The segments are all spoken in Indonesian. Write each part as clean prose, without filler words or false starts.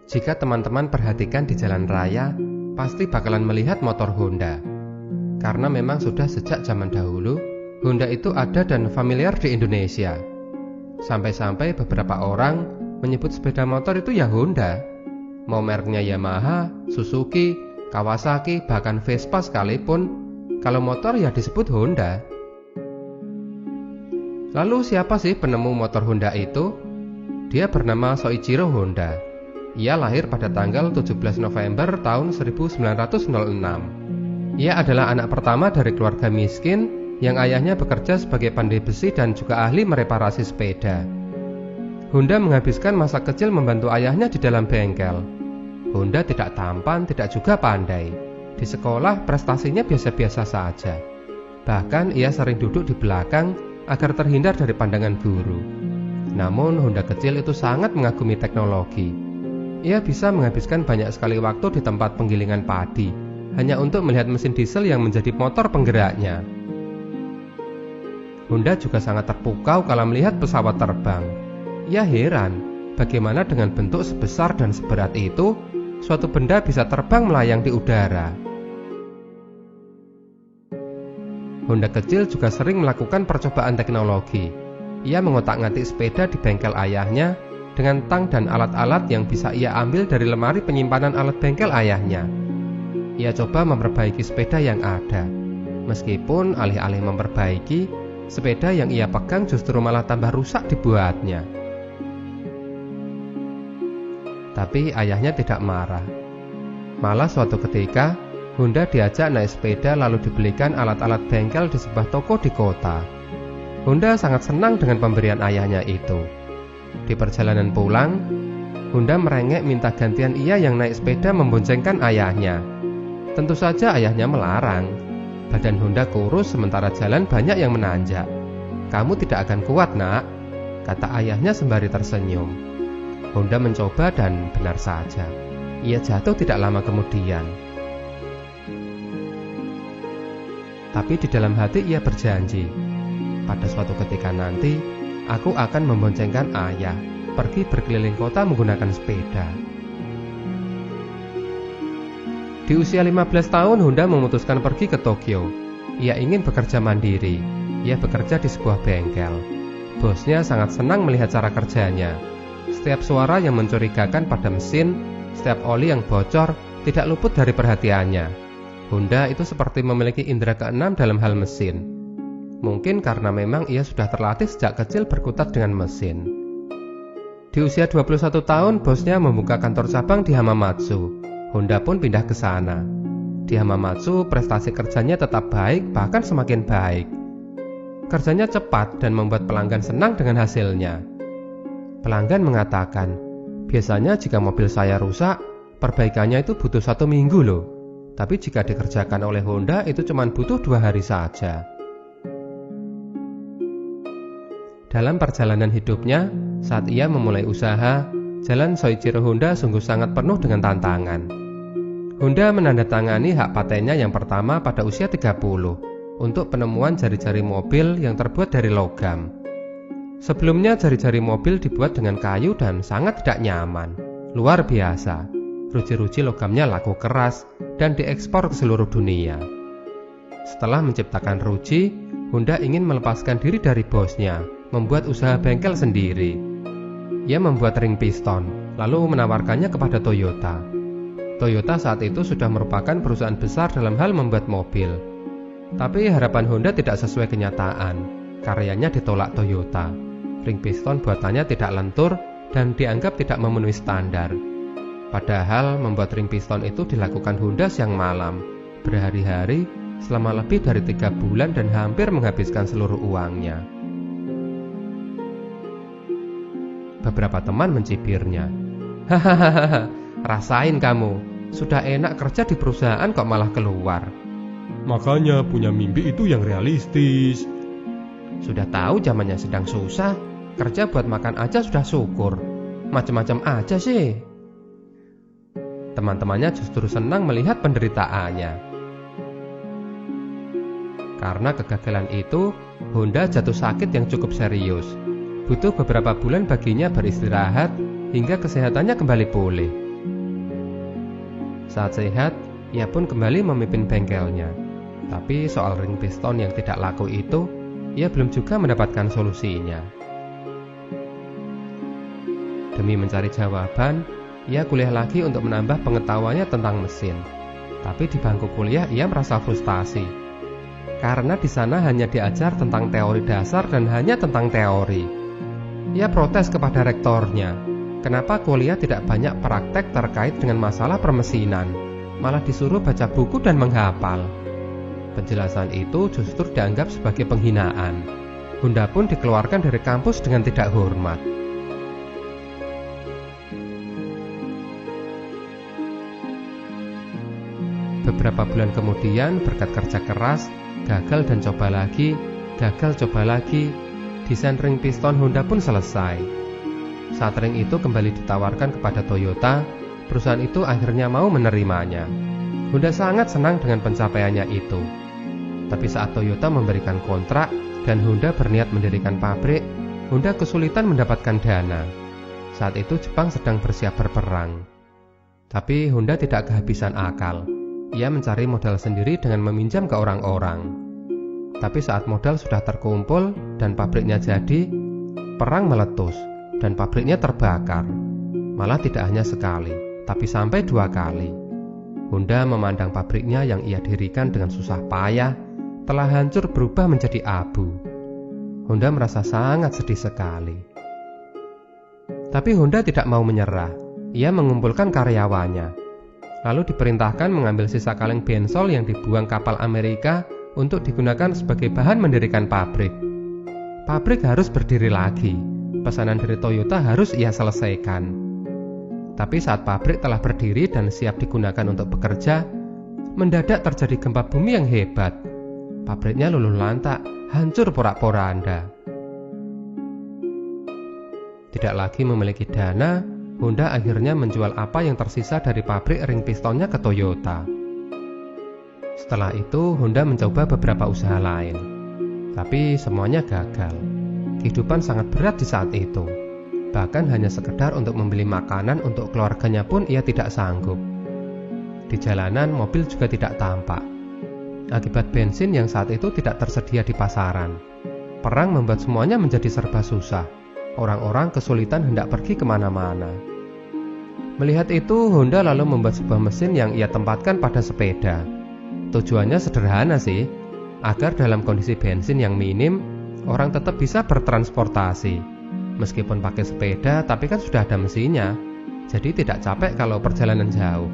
Jika teman-teman perhatikan di jalan raya, pasti bakalan melihat motor Honda. Karena memang sudah sejak zaman dahulu, Honda itu ada dan familiar di Indonesia. Sampai-sampai beberapa orang menyebut sepeda motor itu ya Honda. Mau mereknya Yamaha, Suzuki, Kawasaki, bahkan Vespa sekalipun, kalau motor ya disebut Honda. Lalu siapa sih penemu motor Honda itu? Dia bernama Soichiro Honda. Ia lahir pada tanggal 17 November tahun 1906. Ia adalah anak pertama dari keluarga miskin yang ayahnya bekerja sebagai pandai besi dan juga ahli mereparasi sepeda. Honda menghabiskan masa kecil membantu ayahnya di dalam bengkel. Honda tidak tampan, tidak juga pandai. Di sekolah prestasinya biasa-biasa saja. Bahkan ia sering duduk di belakang agar terhindar dari pandangan guru. Namun Honda kecil itu sangat mengagumi teknologi. Ia bisa menghabiskan banyak sekali waktu di tempat penggilingan padi hanya untuk melihat mesin diesel yang menjadi motor penggeraknya. Honda juga sangat terpukau kalau melihat pesawat terbang. Ia heran bagaimana dengan bentuk sebesar dan seberat itu suatu benda bisa terbang melayang di udara. Honda kecil juga sering melakukan percobaan teknologi. Ia mengotak-ngatik sepeda di bengkel ayahnya dengan tang dan alat-alat yang bisa ia ambil dari lemari penyimpanan alat bengkel ayahnya. Ia coba memperbaiki sepeda yang ada. Meskipun alih-alih memperbaiki, sepeda yang ia pegang justru malah tambah rusak dibuatnya. Tapi ayahnya tidak marah. Malah suatu ketika, Honda diajak naik sepeda lalu dibelikan alat-alat bengkel di sebuah toko di kota. Honda sangat senang dengan pemberian ayahnya itu. Di perjalanan pulang, Honda merengek minta gantian ia yang naik sepeda memboncengkan ayahnya. Tentu saja ayahnya melarang. Badan Honda kurus sementara jalan banyak yang menanjak. "Kamu tidak akan kuat, nak," kata ayahnya sembari tersenyum. Honda mencoba dan benar saja, ia jatuh tidak lama kemudian. Tapi di dalam hati ia berjanji, pada suatu ketika nanti aku akan memboncengkan ayah pergi berkeliling kota menggunakan sepeda. Di usia 15 tahun Honda memutuskan pergi ke Tokyo. Ia ingin bekerja mandiri. Ia bekerja di sebuah bengkel. Bosnya sangat senang melihat cara kerjanya. Setiap suara yang mencurigakan pada mesin, setiap oli yang bocor tidak luput dari perhatiannya. Honda itu seperti memiliki indera keenam dalam hal mesin. Mungkin karena memang ia sudah terlatih sejak kecil berkutat dengan mesin. Di usia 21 tahun, bosnya membuka kantor cabang di Hamamatsu. Honda pun pindah ke sana. Di Hamamatsu, prestasi kerjanya tetap baik, bahkan semakin baik. Kerjanya cepat dan membuat pelanggan senang dengan hasilnya. Pelanggan mengatakan, "Biasanya jika mobil saya rusak, perbaikannya itu butuh 1 minggu loh. Tapi jika dikerjakan oleh Honda, itu cuma butuh 2 hari saja." Dalam perjalanan hidupnya, saat ia memulai usaha, jalan Soichiro Honda sungguh sangat penuh dengan tantangan. Honda menandatangani hak patennya yang pertama pada usia 30 untuk penemuan jari-jari mobil yang terbuat dari logam. Sebelumnya jari-jari mobil dibuat dengan kayu dan sangat tidak nyaman. Luar biasa, ruji-ruji logamnya laku keras dan diekspor ke seluruh dunia. Setelah menciptakan ruji, Honda ingin melepaskan diri dari bosnya, membuat usaha bengkel sendiri. Ia membuat ring piston, lalu menawarkannya kepada Toyota. Toyota saat itu sudah merupakan perusahaan besar dalam hal membuat mobil. Tapi harapan Honda tidak sesuai kenyataan. Karyanya ditolak Toyota. Ring piston buatannya tidak lentur dan dianggap tidak memenuhi standar. Padahal membuat ring piston itu dilakukan Honda siang malam, berhari-hari, selama lebih dari 3 bulan dan hampir menghabiskan seluruh uangnya. Beberapa teman mencibirnya. "Hahaha, rasain kamu, sudah enak kerja di perusahaan kok malah keluar. Makanya punya mimpi itu yang realistis. Sudah tahu zamannya sedang susah, kerja buat makan aja sudah syukur. Macam-macam aja sih." Teman-temannya justru senang melihat penderitaannya. Karena kegagalan itu, Honda jatuh sakit yang cukup serius. Butuh beberapa bulan baginya beristirahat hingga kesehatannya kembali pulih. Saat sehat, ia pun kembali memimpin bengkelnya. Tapi soal ring piston yang tidak laku itu, ia belum juga mendapatkan solusinya. Demi mencari jawaban, ia kuliah lagi untuk menambah pengetahuannya tentang mesin. Tapi di bangku kuliah ia merasa frustasi. Karena di sana hanya diajar tentang teori dasar dan hanya tentang teori. Ia protes kepada rektornya. Kenapa kuliah tidak banyak praktek terkait dengan masalah permesinan, malah disuruh baca buku dan menghafal. Penjelasan itu justru dianggap sebagai penghinaan. Honda pun dikeluarkan dari kampus dengan tidak hormat. Beberapa bulan kemudian, berkat kerja keras, gagal dan coba lagi, desain ring piston Honda pun selesai. Saat ring itu kembali ditawarkan kepada Toyota, perusahaan itu akhirnya mau menerimanya. Honda sangat senang dengan pencapaiannya itu. Tapi saat Toyota memberikan kontrak dan Honda berniat mendirikan pabrik, Honda kesulitan mendapatkan dana. Saat itu Jepang sedang bersiap berperang. Tapi Honda tidak kehabisan akal. Ia mencari modal sendiri dengan meminjam ke orang-orang. Tapi saat modal sudah terkumpul dan pabriknya jadi, perang meletus dan pabriknya terbakar. Malah tidak hanya sekali, tapi sampai 2 kali. Honda memandang pabriknya yang ia dirikan dengan susah payah telah hancur berubah menjadi abu. Honda merasa sangat sedih sekali. Tapi Honda tidak mau menyerah. Ia mengumpulkan karyawannya. Lalu diperintahkan mengambil sisa kaleng bensol yang dibuang kapal Amerika untuk digunakan sebagai bahan mendirikan pabrik. Pabrik harus berdiri lagi. Pesanan dari Toyota harus ia selesaikan. Tapi saat pabrik telah berdiri dan siap digunakan untuk bekerja, mendadak terjadi gempa bumi yang hebat. Pabriknya luluh lantak, hancur porak-poranda. Tidak lagi memiliki dana, Honda akhirnya menjual apa yang tersisa dari pabrik ring pistonnya ke Toyota. Setelah itu, Honda mencoba beberapa usaha lain. Tapi semuanya gagal. Kehidupan sangat berat di saat itu. Bahkan hanya sekedar untuk membeli makanan untuk keluarganya pun ia tidak sanggup. Di jalanan, mobil juga tidak tampak. Akibat bensin yang saat itu tidak tersedia di pasaran. Perang membuat semuanya menjadi serba susah. Orang-orang kesulitan hendak pergi kemana-mana. Melihat itu, Honda lalu membuat sebuah mesin yang ia tempatkan pada sepeda. Tujuannya sederhana sih, agar dalam kondisi bensin yang minim, orang tetap bisa bertransportasi. Meskipun pakai sepeda, tapi kan sudah ada mesinnya, jadi tidak capek kalau perjalanan jauh.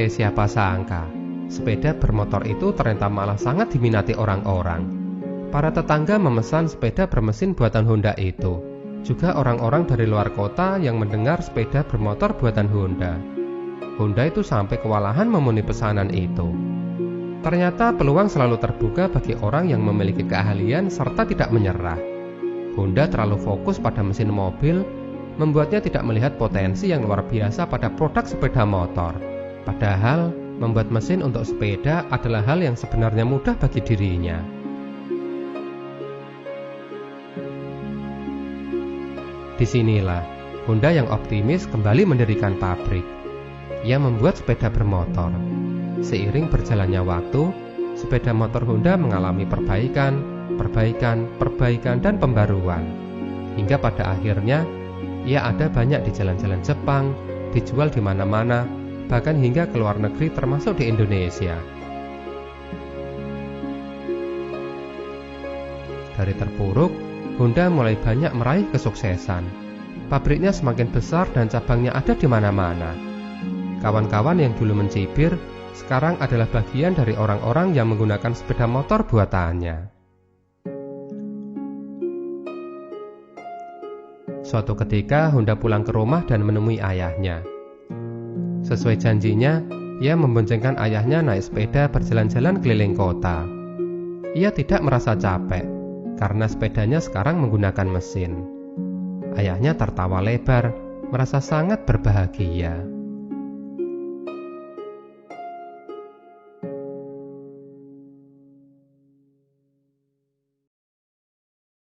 Siapa sangka, sepeda bermotor itu ternyata malah sangat diminati orang-orang. Para tetangga memesan sepeda bermesin buatan Honda itu. Juga orang-orang dari luar kota yang mendengar sepeda bermotor buatan Honda. Honda itu sampai kewalahan memenuhi pesanan itu. Ternyata peluang selalu terbuka bagi orang yang memiliki keahlian serta tidak menyerah. Honda terlalu fokus pada mesin mobil, membuatnya tidak melihat potensi yang luar biasa pada produk sepeda motor. Padahal, membuat mesin untuk sepeda adalah hal yang sebenarnya mudah bagi dirinya. Disinilah, Honda yang optimis kembali mendirikan pabrik. Ia membuat sepeda bermotor. Seiring berjalannya waktu, sepeda motor Honda mengalami perbaikan, dan pembaruan. Hingga pada akhirnya, ia ada banyak di jalan-jalan Jepang, dijual di mana-mana, bahkan hingga ke luar negeri termasuk di Indonesia. Dari terpuruk, Honda mulai banyak meraih kesuksesan. Pabriknya semakin besar dan cabangnya ada di mana-mana. Kawan-kawan yang dulu mencibir, sekarang adalah bagian dari orang-orang yang menggunakan sepeda motor buatannya. Suatu ketika, Honda pulang ke rumah dan menemui ayahnya. Sesuai janjinya, ia memboncengkan ayahnya naik sepeda berjalan-jalan keliling kota. Ia tidak merasa capek karena sepedanya sekarang menggunakan mesin. Ayahnya tertawa lebar, merasa sangat berbahagia.